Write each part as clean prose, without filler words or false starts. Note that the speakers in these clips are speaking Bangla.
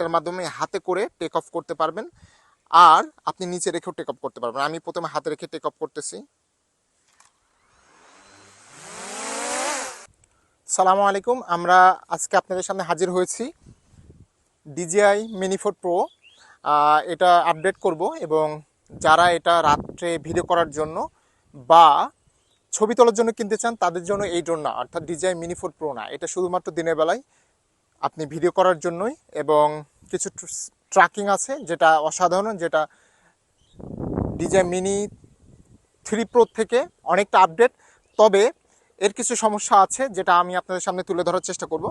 এটার মাধ্যমে হাতে করে টেক অফ করতে পারবেন, আর আপনি নিচে রেখেও টেক অফ করতে পারবেন। আমি প্রথমে হাতে রেখে টেক অফ করতেছি। সালামু আলাইকুম, আমরা আজকে আপনাদের সামনে হাজির হয়েছি DJI Mini 4 Pro। এটা আপডেট করব, এবং যারা এটা রাত্রে ভিডিও করার জন্য বা ছবি তোলার জন্য কিনতে চান তাদের জন্য এই ড্রোন না, অর্থাৎ DJI Mini 4 Pro না। এটা শুধুমাত্র দিনের বেলায় আপনি ভিডিও করার জন্যই, এবং কিছু ট্র্যাকিং আছে যেটা অসাধারণ, যেটা DJI Mini 3 Pro থেকে অনেকটা আপডেট। তবে এর কিছু সমস্যা আছে যেটা আমি আপনাদের সামনে তুলে ধরার চেষ্টা করব।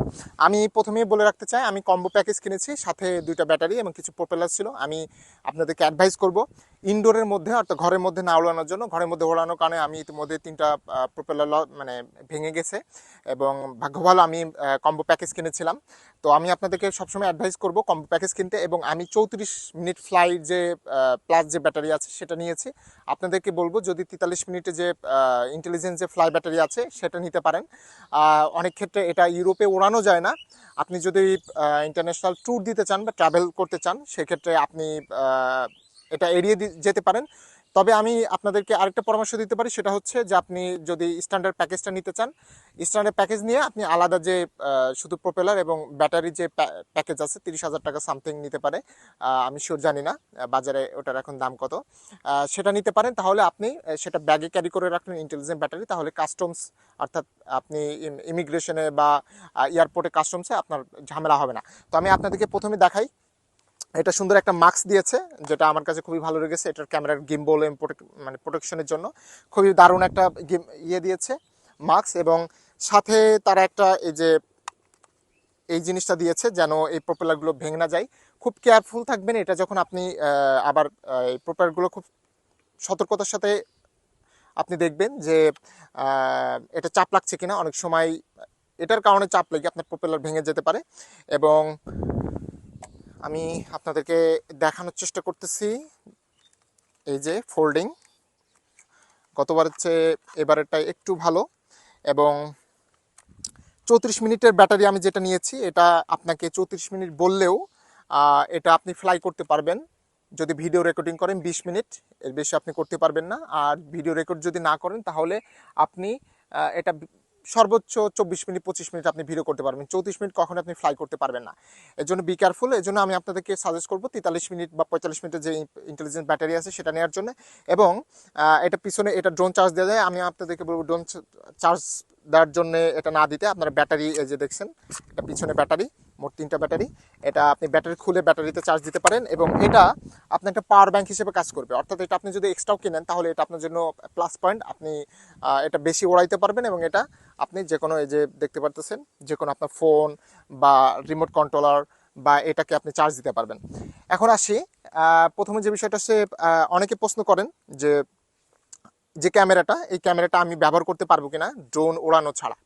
আমি প্রথমেই বলে রাখতে চাই, আমি কম্বো প্যাকেজ কিনেছি, সাথে 2টা ব্যাটারি এবং কিছু প্রোপেলার ছিল। আমি আপনাদেরকে অ্যাডভাইস করব ইনডোরের মধ্যে, অর্থাৎ ঘরের মধ্যে না ওড়ানোর জন্য। ঘরের মধ্যে ওড়ানোর কারণে আমি ইতিমধ্যে 3টা প্রোপেলার মানে ভেঙে গেছে, এবং ভাগ্য ভালো আমি কম্বো প্যাকেজ কিনেছিলাম। তো আমি আপনাদেরকে সবসময় অ্যাডভাইস করব কম্বো প্যাকেজ কিনতে। এবং আমি 34 মিনিট ফ্লাই যে প্লাস যে ব্যাটারি আছে সেটা নিয়েছি। আপনাদেরকে বলবো যদি 43 মিনিটে যে ইন্টেলিজেন্স যে ফ্লাই ব্যাটারি আছে সেটা নিতে পারেন। অনেক ক্ষেত্রে এটা ইউরোপে ওড়ানো যায় না। আপনি যদি ইন্টারন্যাশনাল ট্যুর দিতে চান বা ট্রাভেল করতে চান, সেক্ষেত্রে আপনি এটা এড়িয়ে যেতে পারেন। তবে আমি আপনাদেরকে আরেকটা পরামর্শ দিতে পারি, সেটা হচ্ছে যে আপনি যদি স্ট্যান্ডার্ড প্যাকেজটা নিতে চান, স্ট্যান্ডার্ড প্যাকেজ নিয়ে আপনি আলাদা যে শুধু প্রোপেলার এবং ব্যাটারি যে প্যাকেজ আছে 30,000 টাকা সামথিং নিতে পারে। আমি শিওর জানি না বাজারে ওটার এখন দাম কত। সেটা নিতে পারেন, তাহলে আপনি সেটা ব্যাগে ক্যারি করে রাখলেন ইন্টেলিজেন্ট ব্যাটারি, তাহলে কাস্টমস অর্থাৎ আপনি ইমিগ্রেশনে বা এয়ারপোর্টে কাস্টমসে আপনার ঝামেলা হবে না। তো আমি আপনাদেরকে প্রথমে দেখাই, এটা সুন্দর একটা মাস্ক দিয়েছে যেটা আমার কাছে খুবই ভালো লেগেছে। এটার ক্যামেরার গিম্বল এবং মানে প্রোটেকশনের জন্য খুবই দারুণ একটা দিয়েছে মাস্ক, এবং সাথে তারা একটা এই জিনিসটা দিয়েছে যেন এই প্রপেলারগুলো ভেঙে না যায়। খুব কেয়ারফুল থাকবেন এটা যখন আপনি আবার এই প্রপেলারগুলো খুব সতর্কতার সাথে আপনি দেখবেন যে এটা চাপ লাগছে কিনা। অনেক সময় এটার কারণে চাপ লেগে আপনার প্রপেলার ভেঙে যেতে পারে। এবং আমি আপনাদেরকে দেখানোর চেষ্টা করতেছি, এই যে ফোল্ডিং গতবারের চেয়ে এবারেরটা একটু ভালো। এবং 34 মিনিটের ব্যাটারি আমি যেটা নিয়েছি, এটা আপনাকে 34 মিনিট বললেও এটা আপনি ফ্লাই করতে পারবেন। যদি ভিডিও রেকর্ডিং করেন 20 মিনিট, এর বেশি আপনি করতে পারবেন না। আর ভিডিও রেকর্ড যদি না করেন তাহলে আপনি এটা সর্বোচ্চ 24 মিনিট 25 মিনিট আপনি ভিডিও করতে পারবেন। 34 মিনিট কখনো আপনি ফ্লাই করতে পারবেন না। এর জন্য বি কেয়ারফুল। এর জন্য আমি আপনাদেরকে সাজেস্ট করবো 43 মিনিট বা 45 মিনিটের যে ইন্টেলিজেন্ট ব্যাটারি আছে সেটা নেওয়ার জন্য। এবং এটা পিছনে এটা ড্রোন চার্জ দেওয়া যায়। আমি আপনাদেরকে বলবো ড্রোন চার্জ দেওয়ার জন্য এটা না দিতে। আপনারা ব্যাটারি, এই যে দেখছেন এটা পিছনে ব্যাটারি, মোট 3টা ব্যাটারি। এটা আপনি ব্যাটারি খুলে ব্যাটারিতে চার্জ দিতে পারেন, এবং এটা আপনার একটা পাওয়ার ব্যাংক হিসেবে কাজ করবে। অর্থাৎ এটা আপনি যদি এক্সট্রাও কিনেন তাহলে এটা আপনার জন্য প্লাস পয়েন্ট। আপনি এটা বেশি ওড়াইতে পারবেন, এবং এটা আপনি যে কোনো, এই যে দেখতে পারতেছেন, যে কোনো আপনার ফোন বা রিমোট কন্ট্রোলার বা এটাকে আপনি চার্জ দিতে পারবেন। এখন আসি প্রথমে যে বিষয়টা, সে অনেকে প্রশ্ন করেন যে যে ক্যামেরাটা, এই ক্যামেরাটা আমি ব্যবহার করতে পারবো কিনা ড্রোন ওড়ানো ছাড়া।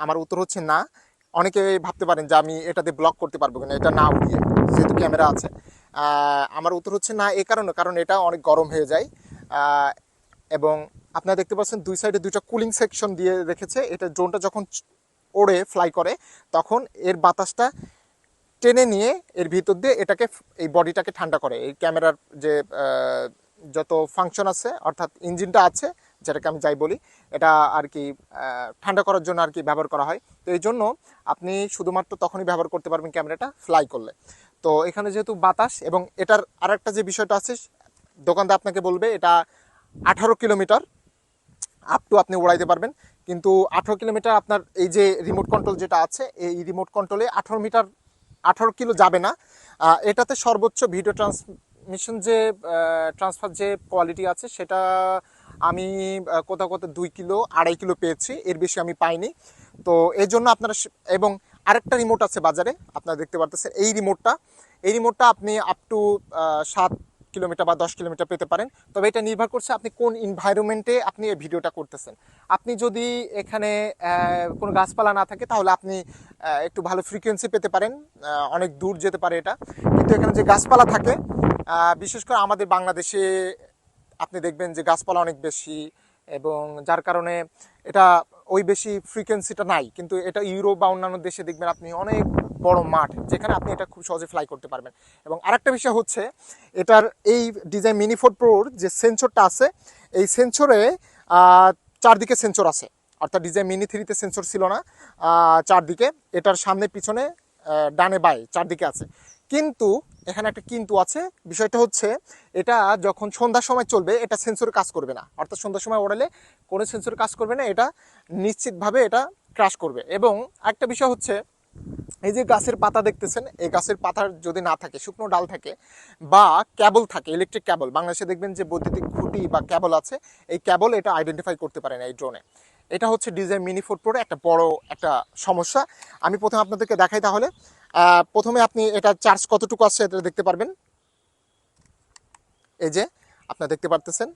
আমার উত্তর হচ্ছে না। অনেকে ভাবতে পারেন যে আমি এটাতে ব্লক করতে পারবো কিনা এটা না উড়িয়ে, যেহেতু ক্যামেরা আছে। আমার উত্তর হচ্ছে না, এই কারণ এটা অনেক গরম হয়ে যায়। এবং আপনারা দেখতে পাচ্ছেন দুই সাইডে 2টা কুলিং সেকশন দিয়ে রেখেছে। এটা ড্রোনটা যখন ওড়ে ফ্লাই করে তখন এর বাতাসটা টেনে নিয়ে এর ভিতর দিয়ে এটাকে, এই বডিটাকে ঠান্ডা করে। এই ক্যামেরার যে যত ফাংশন আছে, অর্থাৎ ইঞ্জিনটা আছে যেটাকে আমি যাই বলি, এটা আর কি ঠান্ডা করার জন্য আর কি ব্যবহার করা হয়। তো এই জন্য আপনি শুধুমাত্র তখনই ব্যবহার করতে পারবেন ক্যামেরাটা ফ্লাই করলে। তো এখানে যেহেতু বাতাস, এবং এটার আরেকটা যে বিষয়টা আছে, দোকানদার আপনাকে বলবে এটা 18 কিলোমিটার আপ টু আপনি উড়াইতে পারবেন। কিন্তু 18 কিলোমিটার আপনার এই যে রিমোট কন্ট্রোল যেটা আছে, এই রিমোট কন্ট্রোলে 18 কিলো যাবে না। এটাতে সর্বোচ্চ ভিডিও ট্রান্সমিশন যে ট্রান্সফার যে কোয়ালিটি আছে সেটা আমি কোথাও 2 কিলো 2.5 কিলো পেয়েছি, এর বেশি আমি পাইনি। তো এই জন্য আপনারা, এবং আরেকটা রিমোট আছে বাজারে আপনারা দেখতে পারতেছেন, এই রিমোটটা আপনি আপ টু 7 কিলোমিটার বা 10 কিলোমিটার পেতে পারেন। তবে এটা নির্ভর করছে আপনি কোন এনভায়রনমেন্টে আপনি এই ভিডিওটা করতেছেন। আপনি যদি এখানে কোনো গাছপালা না থাকে তাহলে আপনি একটু ভালো ফ্রিকোয়েন্সি পেতে পারেন, অনেক দূর যেতে পারে এটা। কিন্তু এখানে যে গাছপালা থাকে, বিশেষ করে আমাদের বাংলাদেশে আপনি দেখবেন যে গাছপালা অনেক বেশি, এবং যার কারণে এটা ওই বেশি ফ্রিকোয়েন্সিটা নাই। কিন্তু এটা ইউরোপ বা অন্যান্য দেশে দেখবেন আপনি অনেক বড় মাঠ যেখানে আপনি এটা খুব সহজে ফ্লাই করতে পারবেন। এবং আরেকটা বিষয় হচ্ছে এটার এই ডিজাইন মিনি 4 প্রোর যে সেন্সরটা আছে, এই সেন্সরে চারদিকে সেন্সর আছে, অর্থাৎ ডিজাইন মিনি 3-তে সেন্সর ছিল না চারদিকে, এটার সামনে পিছনে ডানে বায়ে চারদিকে আছে। কিন্তু এখানে একটা কিন্তু আছে, বিষয়টা হচ্ছে এটা যখন সন্ধ্যার সময় চলবে এটা সেন্সর কাজ করবে না, অর্থাৎ সন্ধ্যার সময় ওড়ালে কোনো সেন্সর কাজ করবে না, এটা নিশ্চিতভাবে এটা ক্রাশ করবে। এবং একটা বিষয় হচ্ছে এই যে গাছের পাতা দেখতেছেন, এই গাছের পাতার যদি না থাকে, শুকনো ডাল থাকে বা ক্যাবল থাকে, ইলেকট্রিক ক্যাবল, বাংলাদেশে দেখবেন যে বৈদ্যুতিক খুঁটি বা ক্যাবল আছে, এই ক্যাবল এটা আইডেন্টিফাই করতে পারে না এই ড্রোনে। এটা হচ্ছে ডিজাইন মিনি 4 প্রোর একটা বড় একটা সমস্যা। আমি প্রথমে আপনাদেরকে দেখাই তাহলে। প্রথমে আপনি এটা চার্জ কতটুকু আছে এটা দেখতে পারবেন। এই যে আপনারা দেখতে পারতেছেন,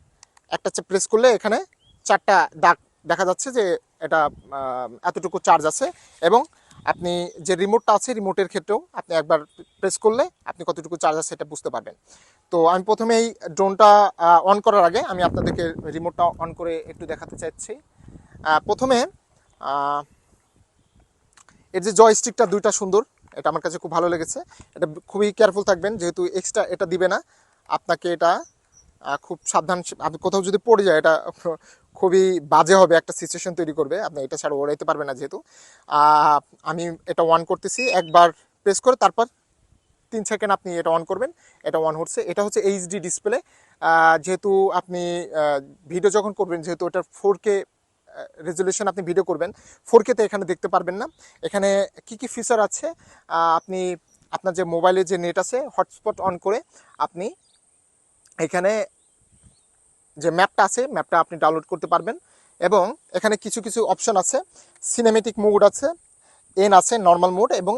একটা প্রেস করলে এখানে 4টা দাগ দেখা যাচ্ছে যে এটা এতটুকু চার্জ আছে। এবং আপনি যে রিমোটটা আছে, রিমোটের ক্ষেত্রেও আপনি একবার প্রেস করলে আপনি কতটুকু চার্জ আছে এটা বুঝতে পারবেন। তো আমি প্রথমে এই ড্রোনটা অন করার আগে আমি আপনাদেরকে রিমোটটা অন করে একটু দেখাতে চাইছি। প্রথমে এর যে জয়স্টিকটা দুইটা সুন্দর, এটা আমার কাছে খুব ভালো লেগেছে। এটা খুবই কেয়ারফুল থাকবেন, যেহেতু এক্সট্রা এটা দিবে না আপনাকে, এটা খুব সাবধান। আপনি কোথাও যদি পড়ে যায় এটা খুবই বাজে হবে, একটা সিচুয়েশন তৈরি করবে, আপনি এটা ছাড়া ওড়াইতে পারবেন না। যেহেতু আমি এটা অন করতেছি, একবার প্রেস করে তারপর 3 সেকেন্ড আপনি এটা অন করবেন, এটা অন হচ্ছে। এটা হচ্ছে এইচডি ডিসপ্লে, যেহেতু আপনি ভিডিও যখন করবেন, যেহেতু এটা 4K রেজলিউশন আপনি ভিডিও করবেন, 4K-তে এখানে দেখতে পারবেন না। এখানে কি কি ফিচার আছে, আপনি আপনার যে মোবাইলে যে নেট আছে হটস্পট অন করে আপনি এখানে যে ম্যাপটা আছে ম্যাপটা আপনি ডাউনলোড করতে পারবেন। এবং এখানে কিছু কিছু অপশন আছে, সিনেমেটিক মোড আছে, এন আছে নর্মাল মোড, এবং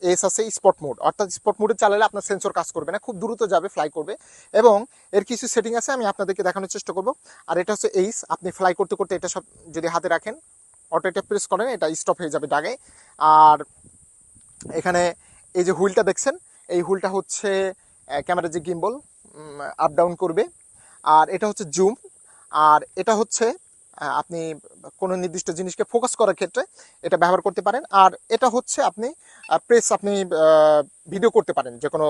এস আছে স্পট মোড, অর্থাৎ স্পট মোডে চালালে আপনার সেন্সর কাজ করবে না, খুব দ্রুত যাবে, ফ্লাই করবে। এবং এর কিছু সেটিং আছে, আমি আপনাদেরকে দেখানোর চেষ্টা করব। আর এটা হচ্ছে এইস, আপনি ফ্লাই করতে করতে এটা সব যদি হাতে রাখেন, অটো এটা প্রেস করেন, এটা স্টপ হয়ে যাবে ডাগে। আর এখানে এই যে হুইলটা দেখছেন, এই হুইলটা হচ্ছে ক্যামেরার যে গিম্বল আপ ডাউন করবে। আর এটা হচ্ছে জুম, আর এটা হচ্ছে আপনি কোনো নির্দিষ্ট জিনিসকে ফোকাস করার ক্ষেত্রে এটা ব্যবহার করতে পারেন। আর এটা হচ্ছে আপনি প্রেস, আপনি ভিডিও করতে পারেন, যে কোনো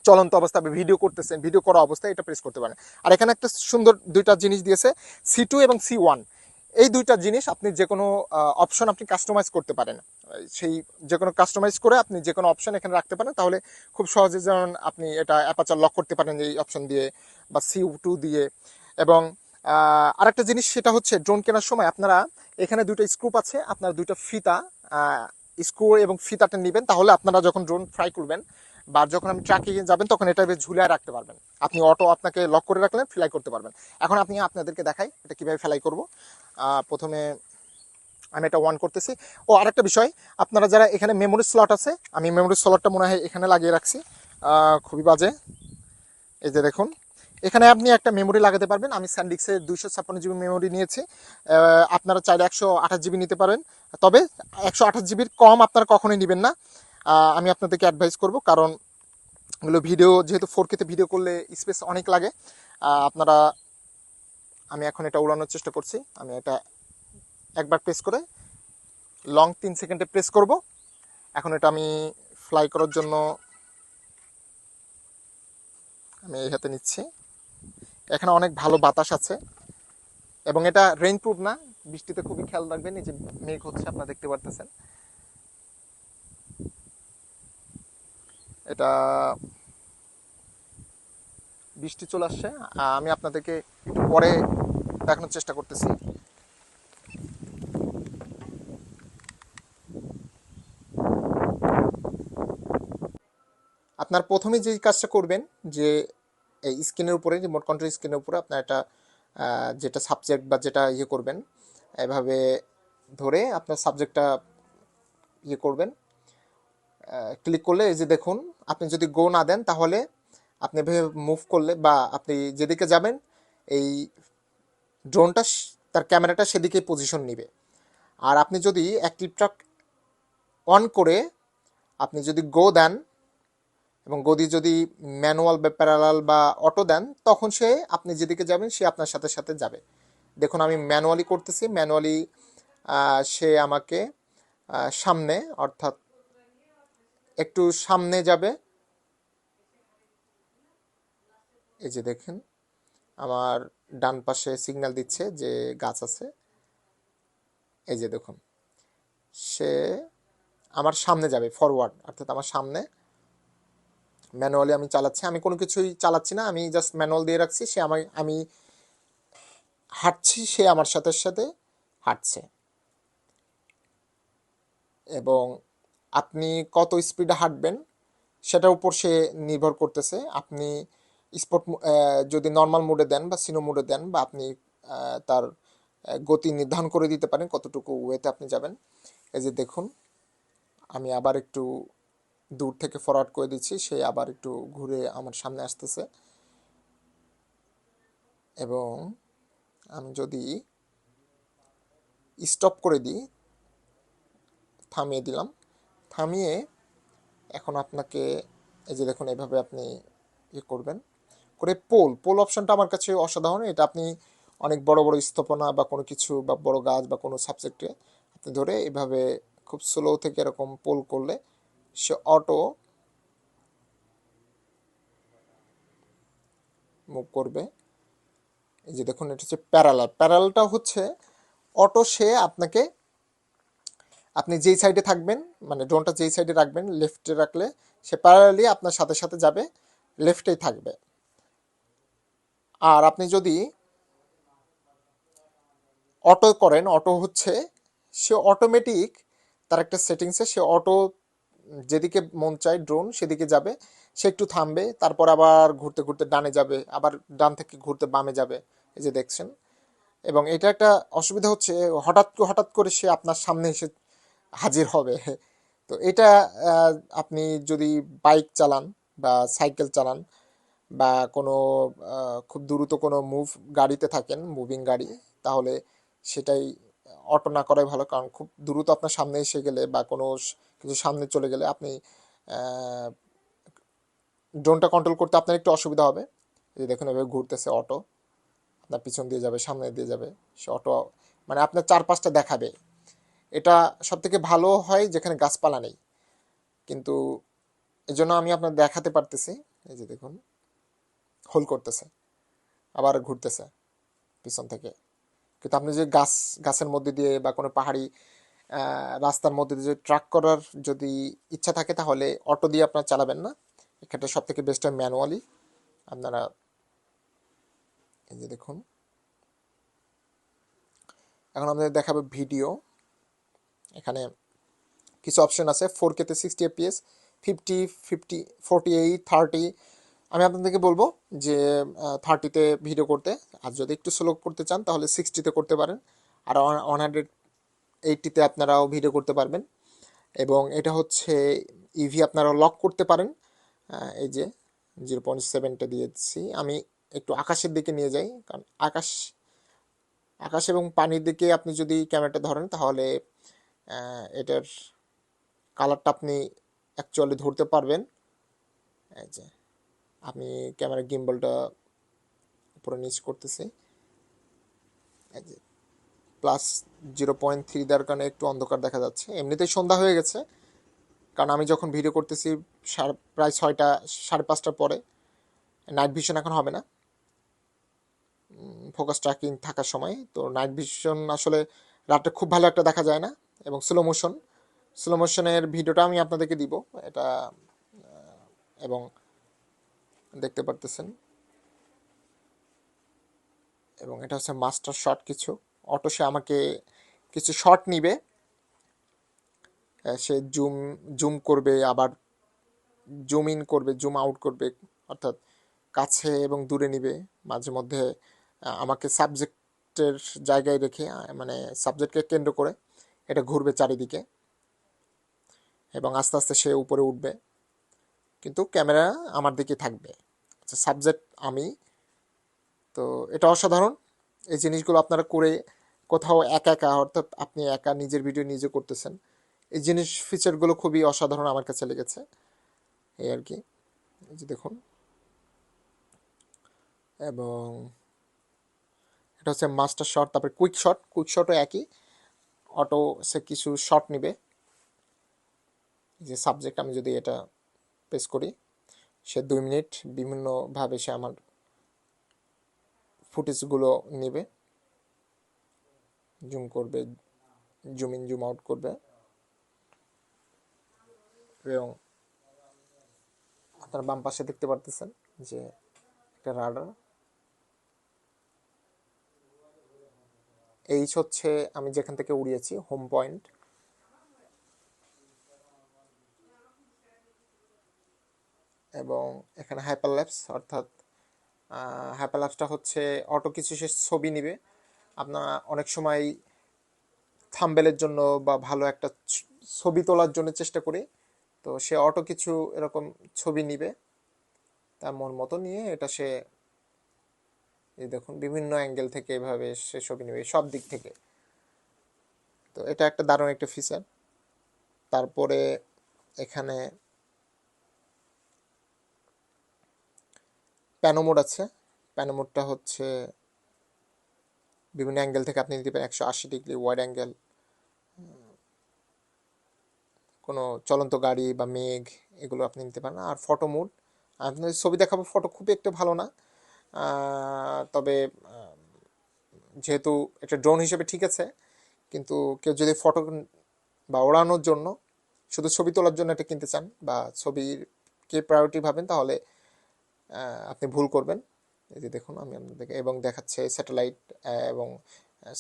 চলন্ত অবস্থা ভিডিও করতেছেন, ভিডিও করা অবস্থায় এটা প্রেস করতে পারেন। আর এখানে একটা সুন্দর দুইটা জিনিস দিয়েছে, C2 এবং C1, এই দুইটা জিনিস আপনি যে কোনো অপশন আপনি কাস্টমাইজ করতে পারেন। সেই যে কোনো কাস্টমাইজ করে আপনি যে কোনো অপশন এখানে রাখতে পারেন, তাহলে খুব সহজে যেমন আপনি এটা অ্যাপারচার লক করতে পারেন এই অপশন দিয়ে বা C2 দিয়ে। এবং আরেকটা জিনিস, সেটা হচ্ছে ড্রোন কেনার সময় আপনারা এখানে দুটো স্ক্রুপ আছে, আপনারা দুটো ফিতা, স্ক্রু এবং ফিতাটা নেবেন, তাহলে আপনারা যখন ড্রোন ফ্লাই করবেন বা যখন আপনি ট্রাকে যাবেন তখন এটা বেশ ঝুলিয়ে রাখতে পারবেন। আপনি অটো আপনাকে লক করে রাখলেন, ফ্লাই করতে পারবেন। এখন আপনি আপনাদেরকে দেখাই এটা কীভাবে ফ্লাই করব। প্রথমে আমি এটা অন করতেছি। ও আরেকটা বিষয়, আপনারা যারা এখানে মেমোরি স্লট আছে, আমি মেমোরি স্লটটা মনে হয় এখানে লাগিয়ে রাখছি, খুবই বাজে। এই যে দেখুন, এখানে আপনি একটা মেমোরি লাগাতে পারবেন। আমি স্যান্ডিক্সের 256 GB মেমোরি নিয়েছি, আপনারা চাইলে 128 GB নিতে পারেন, তবে 128 GBর কম আপনারা কখনোই নেবেন না, আমি আপনাদেরকে অ্যাডভাইস করব। কারণ এগুলো ভিডিও, যেহেতু 4K-তে ভিডিও করলে স্পেস অনেক লাগে। আপনারা, আমি এখন এটা উড়ানোর চেষ্টা করছি, আমি এটা একবার প্রেস করে লং 3 সেকেন্ডে প্রেস করব। এখন এটা আমি ফ্লাই করার জন্য আমি এই হাতে নিচ্ছি। এখানে অনেক ভালো বাতাস আছে এবং এটা রেইনপ্রুফ না, বৃষ্টিতে খুবই খেয়াল রাখবেন। এই যে মেঘ হচ্ছে, আপনারা দেখতে পারতেছেন, এটা বৃষ্টি চলে আসছে। আমি আপনাদেরকে একটু পরে দেখানোর চেষ্টা করতেছি। আপনার প্রথমে যে কাজটা করবেন, যে এই স্ক্রিনের উপরে, রিমোট কন্ট্রোল স্ক্রিনের উপরে আপনার একটা যেটা সাবজেক্ট বা যেটা ইয়ে করবেন, এভাবে ধরে আপনার সাবজেক্টটা ইয়ে করবেন, ক্লিক করলে এই যে দেখুন, আপনি যদি গো না দেন তাহলে আপনি এভাবে মুভ করলে বা আপনি যেদিকে যাবেন এই ড্রোনটা তার ক্যামেরাটা সেদিকে পজিশন নেবে। আর আপনি যদি অ্যাক্টিভ ট্রাক অন করে আপনি যদি গো দেন এবং গদি যদি ম্যানুয়াল বা প্যারালাল বা অটো দেন, তখন সে আপনি যেদিকে যাবেন সে আপনার সাথে সাথে যাবে। দেখুন আমি ম্যানুয়ালি করতেছি, ম্যানুয়ালি সে আমাকে সামনে, অর্থাৎ একটু সামনে যাবে। এই যে দেখেন আমার ডান পাশে সিগন্যাল দিচ্ছে যে গাছ আছে। এই যে দেখুন সে আমার সামনে যাবে, ফরওয়ার্ড, অর্থাৎ আমার সামনে। ম্যানুয়ালি আমি চালাচ্ছি, আমি কোনো কিছুই চালাচ্ছি না, আমি জাস্ট ম্যানুয়াল দিয়ে রাখছি। সে আমি হাঁটছি, সে আমার সাথে সাথে হাঁটছে। এবং আপনি কত স্পিডে হাঁটবেন সেটার উপর সে নির্ভর করতেছে। আপনি স্পোর্ট যদি নর্মাল মোডে দেন বা সিনো মোডে দেন, বা আপনি তার গতি নির্ধারণ করে দিতে পারেন কতটুকু ওয়েতে আপনি যাবেন। এই যে দেখুন আমি আবার একটু দূর থেকে ফরওয়ার্ড করে দিচ্ছি, সে আবার একটু ঘুরে আমার সামনে আসতেছে। এবং আমি যদি স্টপ করে দিই, থামিয়ে দিলাম, থামিয়ে এখন আপনাকে এই যে দেখুন এভাবে আপনি ইয়ে করবেন করে। পোল পোল অপশনটা আমার কাছে অসাধারণ। এটা আপনি অনেক বড় বড় স্থাপনা বা কোনো কিছু বা বড় গাছ বা কোনো সাবজেক্টে আপনি ধরে এভাবে খুব স্লো থেকে এরকম পোল করলে সে অটো মুভ করবে। এই যে দেখুন এটা হচ্ছে প্যারালাল। প্যারালালটা হচ্ছে অটো, সে আপনাকে, আপনি যেই সাইডে থাকবেন, মানে ড্রোনটা যেই সাইডে রাখবেন, লেফটে রাখলে সে প্যারালালি আপনার সাথে সাথে যাবে, লেফটেই থাকবে। আর আপনি যদি অটো করেন, অটো হচ্ছে সে অটোমেটিক, তার একটা সেটিংসে সে অটো যেদিকে মন চায় ড্রোন সেদিকে যাবে। সে একটু থামবে, তারপর আবার ঘুরতে ঘুরতে ডানে যাবে, আবার ডান থেকে ঘুরতে বামে যাবে। এই যে দেখছেন। এবং এটা একটা অসুবিধা হচ্ছে, হঠাৎ হঠাৎ করে সে আপনার সামনে এসে হাজির হবে। তো এটা আহ, আপনি যদি বাইক চালান বা সাইকেল চালান বা কোনো খুব দ্রুত কোনো গাড়িতে থাকেন, মুভিং গাড়ি, তাহলে সেটাই অটো না করাই ভালো। কারণ খুব দ্রুত আপনার সামনে এসে গেলে বা কোনো কিছু সামনে চলে গেলে আপনি ড্রোনটা কন্ট্রোল করতে আপনার একটু অসুবিধা হবে। এই যে দেখুন এভাবে ঘুরতেছে অটো, আপনার পিছন দিয়ে যাবে, সামনে দিয়ে যাবে, সে অটো মানে আপনার চারপাশটা দেখাবে। এটা সব থেকে ভালো হয় যেখানে গাছপালা নেই। কিন্তু এই জন্য আমি আপনার দেখাতে পারতেছি। এই যে দেখুন হোল্ড করতেছে, আবার ঘুরতেছে পিছন থেকে। কিন্তু আপনি যে গাছের মধ্যে দিয়ে বা কোনো পাহাড়ি রাস্তার মধ্যে দিয়ে ট্রাক করার যদি ইচ্ছা থাকে, তাহলে অটো দিয়ে আপনার চালাবেন না। এক্ষেত্রে সব থেকে বেস্ট হয় ম্যানুয়ালি আপনারা। এই যে দেখুন এখন আপনাদের দেখাবো ভিডিও। এখানে কিছু অপশন আছে, 4K-তে 60 FPS, 48, 30। আমি আপনাদেরকে বলবো যে 30-তে ভিডিও করতে। আর যদি একটু স্লো করতে চান তাহলে 60-তে করতে পারেন। আর 180-তে আপনারাও ভিডিও করতে পারবেন। এবং এটা হচ্ছে ইভি আপনারা লক করতে পারেন। এই যে 0.7-টা দিয়েছি আমি। একটু আকাশের দিকে নিয়ে যাই, কারণ আকাশ আকাশ এবং পানির দিকে আপনি যদি ক্যামেরাটা ধরেন তাহলে এটার কালারটা আপনি অ্যাকচুয়ালি ধরতে পারবেন। এই যে আমি ক্যামেরা গিম্বলটা উপরে নিচ করতেছি। এই যে +0.3 দেওয়ার কারণে একটু অন্ধকার দেখা যাচ্ছে। এমনিতেই সন্ধ্যা হয়ে গেছে, কারণ আমি যখন ভিডিও করতেছি প্রায় 6টা 5:30টার পরে। নাইট ভিশন এখন হবে না ফোকাস ট্র্যাকিং থাকার সময়। তো নাইট ভিশন আসলে রাতে খুব ভালো একটা দেখা যায় না। এবং স্লো মোশনের ভিডিওটা আমি আপনাদেরকে দিব এটা। এবং দেখতে পারতেছেন। এবং এটা হচ্ছে মাস্টার শট। কিছু অটো সে আমাকে কিছু শট নিবে, সে জুম জুম করবে, আবার জুম ইন করবে, জুম আউট করবে, অর্থাৎ কাছে এবং দূরে নিবে। মাঝে মধ্যে আমাকে সাবজেক্টের জায়গায় রেখে, মানে সাবজেক্টকে কেন্দ্র করে এটা ঘুরবে চারিদিকে, এবং আস্তে আস্তে সে উপরে উঠবে, কিন্তু ক্যামেরা আমার দিকে থাকবে। আচ্ছা, সাবজেক্ট আমি। তো এটা অসাধারণ। এই জিনিসগুলো আপনারা করে কোথাও একা একা, অর্থাৎ আপনি একা নিজের ভিডিও নিজে করতেছেন, এই জিনিস ফিচারগুলো খুবই অসাধারণ আমার কাছে লেগেছে। এই আর কি। এই যে দেখুন। এবং এটা হচ্ছে মাস্টার শট। তারপরে কুইক শটও একই, অটো সে কিছু শট নিবে। যে সাবজেক্ট আমি যদি এটা প্রেস করি, সে 2 মিনিট বিভিন্নভাবে সে আমার ফুটেজগুলো নেবে, জুম করবে, জুম ইন জুম আউট করবে, এবং আপনার বাম পাশে দেখতে পারতেছেন যে একটা রাডার। এইচ হচ্ছে আমি যেখান থেকে উড়িয়েছি হোম পয়েন্ট, এবং এখানে হাইপারল্যাপস, অর্থাৎ হাইপারল্যাপসটা হচ্ছে অটো কিছু সে ছবি নিবে। আপনার অনেক সময় থাম্বেলের জন্য বা ভালো একটা ছবি তোলার জন্য চেষ্টা করি, তো সে অটো কিছু এরকম ছবি নিবে তার মন মতো নিয়ে, এটা সে এই দেখুন বিভিন্ন অ্যাঙ্গেল থেকে এভাবে সে ছবি নেবে সব দিক থেকে। তো এটা একটা দারুণ একটা ফিচার। তারপরে এখানে প্যানোমোড আছে। প্যানোমোডটা হচ্ছে বিভিন্ন অ্যাঙ্গেল থেকে আপনি নিতে পারেন, 180 ডিগ্রি ওয়াইড অ্যাঙ্গেল, কোনো চলন্ত গাড়ি বা মেঘ, এগুলো আপনি নিতে পারেন। আর ফটো মোড, আপনার ছবি দেখাবো, ফটো খুব একটা ভালো না, তবে যেহেতু এটা ড্রোন হিসেবে ঠিক আছে, কিন্তু কেউ যদি ফটো বা ওড়ানোর জন্য শুধু ছবি তোলার জন্য এটা কিনতে চান বা ছবির কে প্রায়োরিটি ভাবেন, তাহলে আপনি ভুল করবেন। এই যে দেখুন আমি আপনাদেরকে এবং দেখাচ্ছে স্যাটেলাইট এবং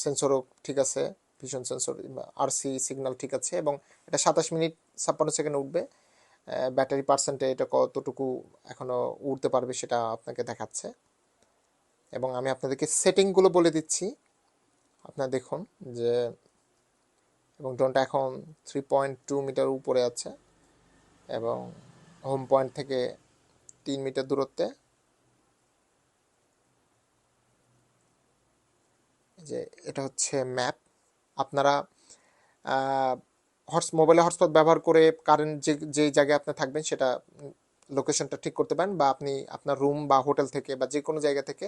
সেন্সরও ঠিক আছে, ভিশন সেন্সর, আরসি সিগন্যাল ঠিক আছে, এবং এটা 27 মিনিট 56 সেকেন্ডে উঠবে। ব্যাটারি পার্সেন্টে এটা কতটুকু এখনও উঠতে পারবে সেটা আপনাকে দেখাচ্ছে, এবং আমি আপনাদেরকে সেটিংগুলো বলে দিচ্ছি। আপনারা দেখুন যে, এবং ড্রোনটা এখন 3.2 মিটার উপরে আছে, এবং হোম পয়েন্ট থেকে 3 মিটার দূরত্বে। যে এটা হচ্ছে ম্যাপ। আপনারা মোবাইলে হটস্পট ব্যবহার করে কারেন্ট যে জায়গায় আপনি থাকবেন সেটা লোকেশনটা ঠিক করতে পারেন, বা আপনি আপনার রুম বা হোটেল থেকে বা যে কোনো জায়গা থেকে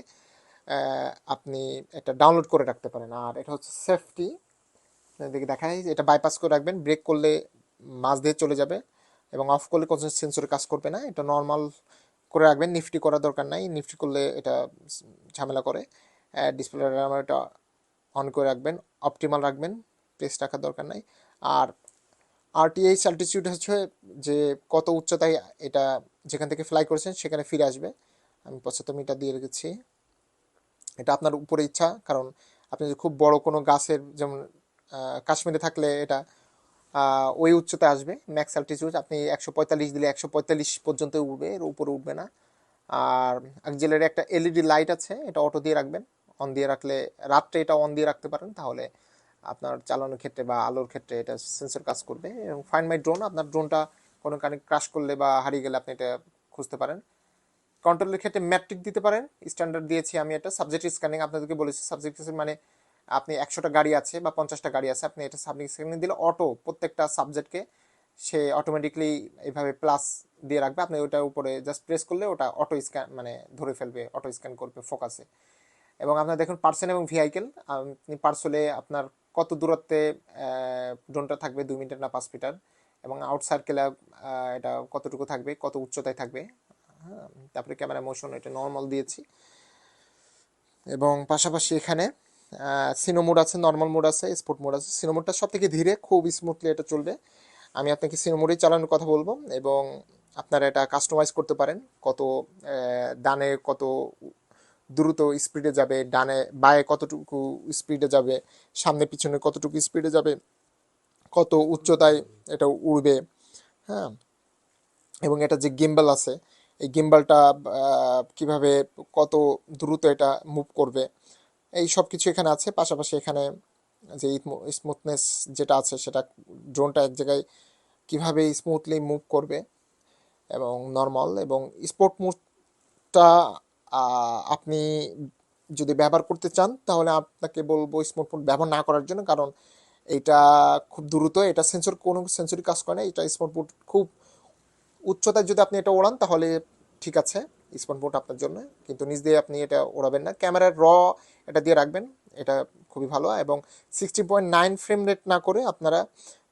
আপনি এটা ডাউনলোড করে রাখতে পারেন। আর এটা হচ্ছে সেফটি, দেখে দেখায় এটা বাইপাস করে রাখবেন, ব্রেক করলে মাঝ দিয়ে চলে যাবে, এবং অফ করলে কোনো সেন্সরে কাজ করবে না। এটা নর্মাল করে রাখবেন, নিফটি করার দরকার নাই, নিফটি করলে এটা ঝামেলা করে। ডিসপ্লে এটা অন করে রাখবেন, অপটিমাল রাখবেন, প্রেস রাখার দরকার নাই। আর আরটিএইচ অ্যালটিটিউড হচ্ছে যে কত উচ্চতায় এটা যেখান থেকে ফ্লাই করেছেন সেখানে ফিরে আসবে। আমি 75 মিটার দিয়ে রেখেছি, এটা আপনার উপরে ইচ্ছা, কারণ আপনি যদি খুব বড় কোনো গাছের, যেমন কাশ্মীরে থাকলে এটা ওই উচ্চতায় আসবে ম্যাক্স অ্যালটিটিউড, আপনি 145 দিলে 145 পর্যন্ত উঠবে, এর উপরে উঠবে না। আর অ্যাক্সিলারি একটা এলইডি লাইট আছে, এটা অটো দিয়ে রাখবেন, অন দিয়ে রাখলে রাত্রে এটা অন দিয়ে রাখতে পারেন, তাহলে আপনার চালানোর ক্ষেত্রে বা আলোর ক্ষেত্রে এটা সেন্সর কাজ করবে। এবং ফাইন্ড মাই ড্রোন, আপনার ড্রোনটা কোনো কারণে ক্রাশ করলে বা হারিয়ে গেলে আপনি এটা খুঁজতে পারেন। কন্ট্রোলের ক্ষেত্রে ম্যাট্রিক দিতে পারেন, স্ট্যান্ডার্ড দিয়েছি আমি এটা। সাবজেক্ট স্ক্যানিং আপনাদেরকে বলেছি, সাবজেক্ট মানে আপনি 100টা গাড়ি আছে বা 50টা গাড়ি আছে, আপনি এটা সাবজেক্ট স্ক্যানিং দিলে অটো প্রত্যেকটা সাবজেক্টকে সে অটোমেটিকলি এইভাবে প্লাস দিয়ে রাখবে। আপনি ওটার উপরে জাস্ট প্রেস করলে ওটা অটো স্ক্যান মানে ধরে ফেলবে, অটো স্ক্যান করবে ফোকাসে। এবং আপনার দেখুন পার্সন এবং ভেহিকেল, আপনি পার্সলে আপনার কত দূরত্বে ড্রোনটা থাকবে, 2 মিটার না 5 মিটার, এবং আউট সার্কেলে এটা কতটুকু থাকবে, কত উচ্চতায় থাকবে। হ্যাঁ, তারপরে ক্যামেরা মোশন এটা নর্মাল দিয়েছি, এবং পাশাপাশি এখানে সিনো মোড আছে, নর্মাল মোড আছে, স্পোর্ট মোড আছে। সিনো মোডটা সব থেকে ধীরে, খুব স্মুথলি এটা চলবে। আমি আপনাকে সিনো মোডেই চালানোর কথা বলবো, এবং আপনারা এটা কাস্টমাইজ করতে পারেন, কত ডানে কত দ্রুত স্পিডে যাবে, ডানে বায়ে কতটুকু স্পিডে যাবে, সামনে পিছনে কতটুকু স্পিডে যাবে, কত উচ্চতায় এটা উড়বে। হ্যাঁ, এবং এটা যে গিম্বাল আছে, এই গিম্বালটা কিভাবে কত দ্রুত এটা মুভ করবে, এই সব কিছু এখানে আছে। পাশাপাশি এখানে যে স্মুথনেস যেটা আছে, সেটা ড্রোনটা এক জায়গায় কিভাবে স্মুথলি মুভ করবে, এবং নর্মাল এবং স্পোর্ট মোডটা আপনি যদি ব্যবহার করতে চান তাহলে আপনাকে বলবো স্পোর্ট মোড ব্যবহার না করার জন্য, কারণ এটা খুব দ্রুত, এটা সেন্সর কোনো সেন্সরি কাজ করে না। এটা স্পোর্ট মোড খুব উচ্চতায় যদি আপনি এটা ওড়ান তাহলে ঠিক আছে, স্পোর্ট মোড আপনার জন্য, কিন্তু নিজ দিয়ে আপনি এটা ওড়াবেন না। ক্যামেরার এটা দিয়ে রাখবেন, এটা খুবই ভালো। এবং 16.9 ফ্রেম রেট না করে আপনারা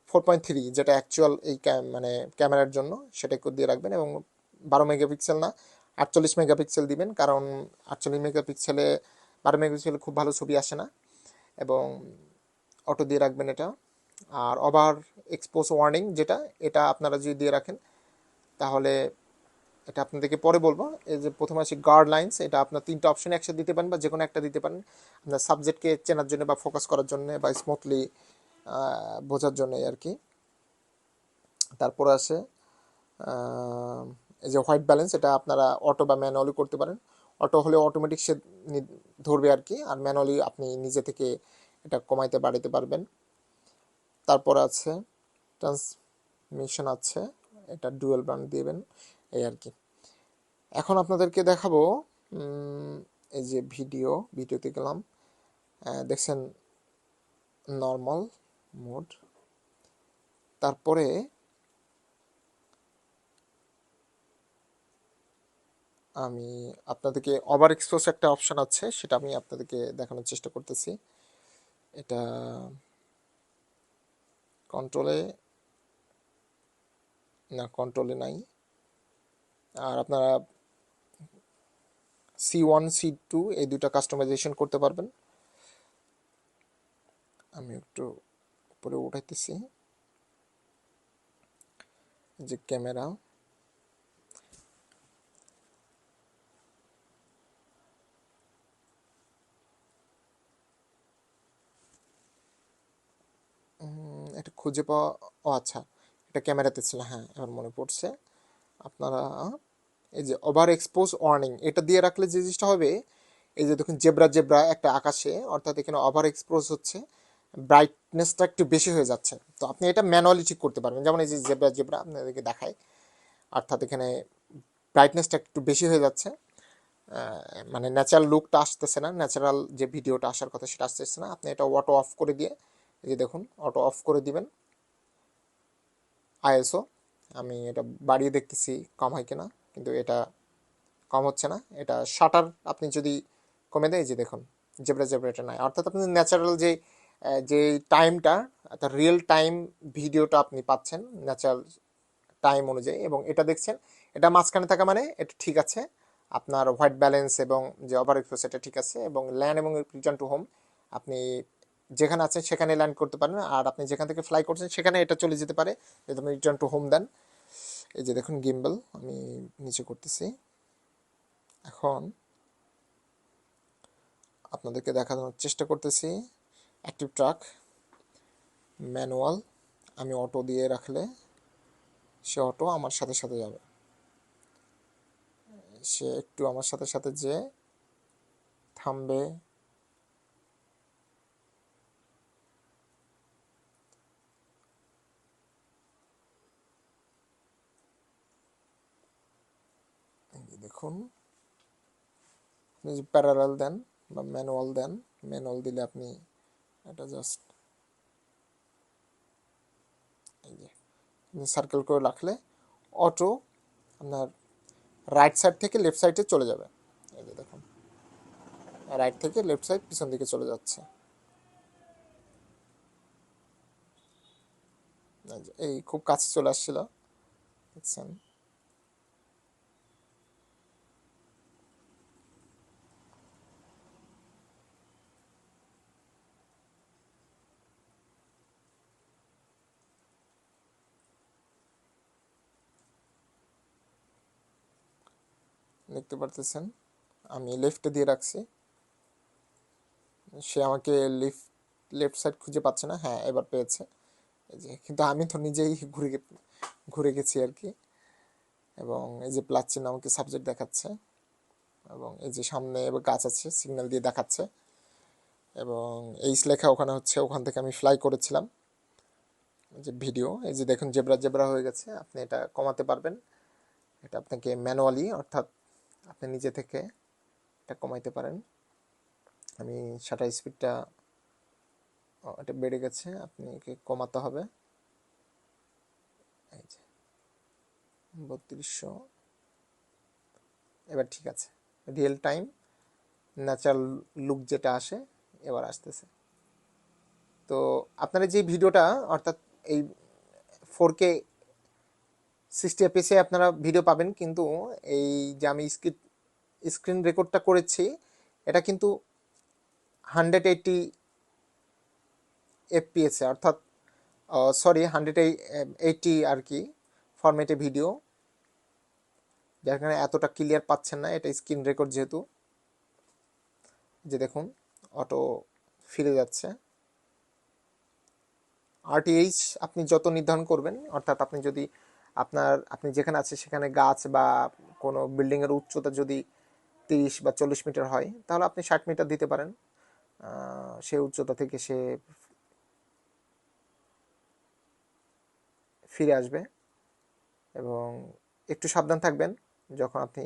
4.3 যেটা অ্যাকচুয়াল এই মানে ক্যামেরার জন্য সেটা একটু দিয়ে রাখবেন, এবং 12 মেগাপিক্সেল না 48 মেগাপিক্সেল দিবেন, কারণ 48 মেগাপিক্সেলে 12 মেগাপিক্সেলে খুব ভালো ছবি আসে না, এবং অটো দিয়ে রাখবেন এটা। আর ওভার এক্সপোজ ওয়ার্নিং যেটা, এটা আপনারা যদি দিয়ে রাখেন তাহলে, এটা আপনাদেরকে পরে বলবো। এই যে প্রথমে আছে গার্ড লাইন্স, এটা আপনার 3টা অপশন একসাথে দিতে পারেন বা যে কোনো একটা দিতে পারেন আপনার সাবজেক্টকে চেনার জন্য বা ফোকাস করার জন্য বা স্মুথলি বোঝার জন্য আর কি। তারপর আছে এই যে হোয়াইট ব্যালেন্স, এটা আপনারা অটো বা ম্যানুয়ালি করতে পারেন। অটো হলে অটোমেটিক সে ধরবে আর কি, আর ম্যানুয়ালি আপনি নিজে থেকে এটা কমাইতে বাড়াইতে পারবেন। তারপর আছে ট্রান্সমিশন আছে, এটা ডুয়েল ব্যান্ড দিবেন এই আর কি। এখন আপনাদেরকে দেখাবো এই যে ভিডিওতে গেলাম, দেখছেন নর্মাল মোড। তারপরে আমি আপনাদেরকে ওভার এক্সপোজ একটা অপশন আছে, সেটা আমি আপনাদেরকে দেখানোর চেষ্টা করতেছি। এটা কন্ট্রোলে নাই, আর আপনারা C1 C2 এই দুটা কাস্টমাইজেশন করতে পারবেন। আমি একটু উপরে উঠাইতেছি যে ক্যামেরা, এটা খুঁজে পাওয়া, ও আচ্ছা এটা ক্যামেরাতে ছিল, হ্যাঁ এবার মনে পড়ছে। আপনারা এই যে ওভার এক্সপোজ ওয়ার্নিং এটা দিয়ে রাখলে যে জিনিসটা হবে, এই যে দেখুন জেব্রা জেব্রা একটা আকাশে, অর্থাৎ এখানে ওভার এক্সপোজ হচ্ছে, ব্রাইটনেসটা একটু বেশি হয়ে যাচ্ছে। তো আপনি এটা ম্যানুয়ালি ঠিক করতে পারবেন, যেমন এই যে জেব্রা জেব্রা আপনাদেরকে দেখায়, অর্থাৎ এখানে ব্রাইটনেসটা একটু বেশি হয়ে যাচ্ছে, মানে ন্যাচারাল লুকটা আসতেছে না, ন্যাচারাল যে ভিডিওটা আসার কথা সেটা আসতেছে না। আপনি এটা অটো অফ করে দিয়ে, এই যে দেখুন অটো অফ করে দিবেন। আইএসও আমি এটা বাড়িয়ে দেখতেছি কম হয় কিনা, কিন্তু এটা কম হচ্ছে না। এটা শাটার আপনি যদি কমে দেয়, যে দেখুন জেব্রা জেব্রা এটা নাই, অর্থাৎ আপনি ন্যাচারাল যে টাইমটা, অর্থাৎ রিয়েল টাইম ভিডিওটা আপনি পাচ্ছেন ন্যাচারাল টাইম অনুযায়ী, এবং এটা দেখছেন এটা মাঝখানে থাকা মানে এটা ঠিক আছে। আপনার হোয়াইট ব্যালেন্স এবং যে ওভার এক্সপোজ এটা ঠিক আছে, এবং ল্যান্ড এবং রিটার্ন টু হোম আপনি যেখানে আছেন সেখানে ল্যান্ড করতে পারেন, আর আপনি যেখান থেকে ফ্লাই করছেন সেখানে এটা চলে যেতে পারে যদি আপনি রিটার্ন টু হোম দেন। এই যে দেখুন গিম্বল আমি নিচে করতেছি। এখন আপনাদেরকে দেখানোর চেষ্টা করতেছি অ্যাক্টিভ ট্র্যাক ম্যানুয়াল, আমি অটো দিয়ে রাখলে সে অটো আমার সাথে সাথে যাবে, সে একটু আমার সাথে সাথে যে থামবে। দেখুন আপনি যদি প্যারালাল দেন বা ম্যানুয়াল দেন, ম্যানুয়াল দিলে আপনি এটা জাস্ট এই যে সার্কেল করে রাখলে অটো আপনার রাইট সাইড থেকে লেফট সাইডে চলে যাবে। এই যে দেখুন রাইট থেকে লেফট সাইড পিছন দিকে চলে যাচ্ছে, এই খুব কাছে চলে আসছিল দেখছেন। দেখতে পারতেছেন আমি লেফটে দিয়ে রাখছি, সে আমাকে লেফট সাইড খুঁজে পাচ্ছে না, হ্যাঁ এবার পেয়েছে। এই যে কিন্তু আমি তো নিজেই ঘুরে গেছি আর কি, এবং এই যে প্লাস চিহ্ন আমাকে সাবজেক্ট দেখাচ্ছে, এবং এই যে সামনে এবার গাছ আছে সিগন্যাল দিয়ে দেখাচ্ছে, এবং এইচ লেখা ওখানে হচ্ছে, ওখান থেকে আমি ফ্লাই করেছিলাম যে ভিডিও। এই যে দেখুন জেব্রা জেব্রা হয়ে গেছে, আপনি এটা কমাতে পারবেন, এটা আপনাকে ম্যানুয়ালি, অর্থাৎ আপনি নিজে থেকে এটা কমাইতে পারেন। আমি শাটার স্পিডটা, এটা বেড়ে গেছে, আপনি কমাতে হবে। এই যে 3200, এবার ঠিক আছে, রিয়েল টাইম ন্যাচারাল লুক যেটা আসে এবার আসতেছে। তো আপনারা যে ভিডিওটা, অর্থাৎ এই 4K 60 fps আপনারা ভিডিও পাবেন, কিন্তু এই যে আমি স্ক্রিন রেকর্ডটা করেছি এটা কিন্তু 180 fps অর্থাৎ সরি 180 আর কি ফরম্যাটে ভিডিও, যার কারণে এতটা ক্লিয়ার পাচ্ছেন না। এটা স্ক্রিন রেকর্ড যেহেতু, যে দেখুন অটো ফিরে যাচ্ছে। RTH আপনি যত নির্ধারণ করবেন, অর্থাৎ আপনি যদি আপনি যেখানে আছে সেখানে গাছ বা কোনো বিল্ডিংয়ের উচ্চতা যদি 30 বা 40 মিটার হয়, তাহলে আপনি 60 মিটার দিতে পারেন। সেই উচ্চতা থেকে সে ফিরে আসবে। এবং একটু সাবধান থাকবেন যখন আপনি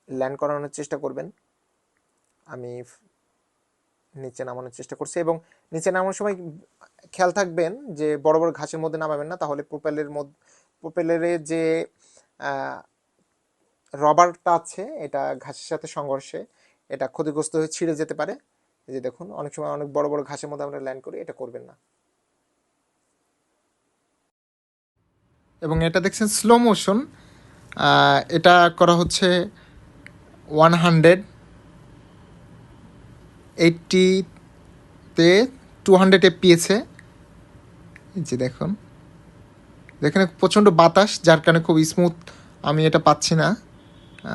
ল্যান্ড করানোর চেষ্টা করবেন। আমি নিচে নামানোর চেষ্টা করছি, এবং নিচে নামানোর সময় খেয়াল থাকবেন যে বড় বড় ঘাসের মধ্যে নামাবেন না, তাহলে প্রোপেলারের যে রবারটা আছে এটা ঘাসের সাথে সংঘর্ষে এটা ক্ষতিগ্রস্ত হয়ে ছিঁড়ে যেতে পারে। এই যে দেখুন অনেক সময় অনেক বড় বড় ঘাসের মধ্যে আমরা ল্যান্ড করি, এটা করবেন না। এবং এটা দেখছেন স্লো মোশন, এটা করা হচ্ছে 180-তে 200 fps-এ। যে দেখুন এখানে প্রচণ্ড বাতাস, যার কারণে খুব স্মুথ আমি এটা পাচ্ছি না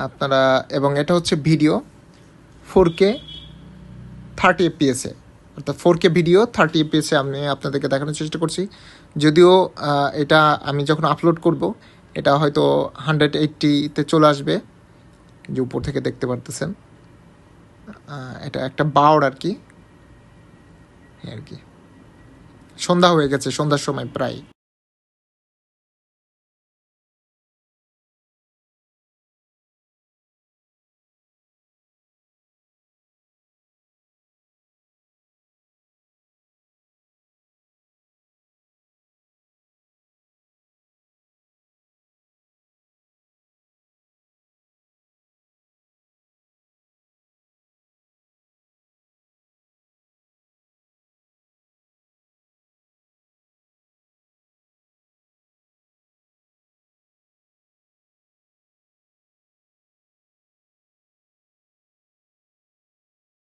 আপনারা। এবং এটা হচ্ছে ভিডিও 4K 30 fps-এ, অর্থাৎ 4K ভিডিও 30 fps-এ আমি আপনাদেরকে দেখানোর চেষ্টা করছি। যদিও এটা আমি যখন আপলোড করব এটা হয়তো 180-তে চলে আসবে, যে উপর থেকে দেখতে পারতেছেন। এটা একটা বাউড আর কি। সন্ধ্যা হয়ে গেছে, সন্ধ্যার সময় প্রায়।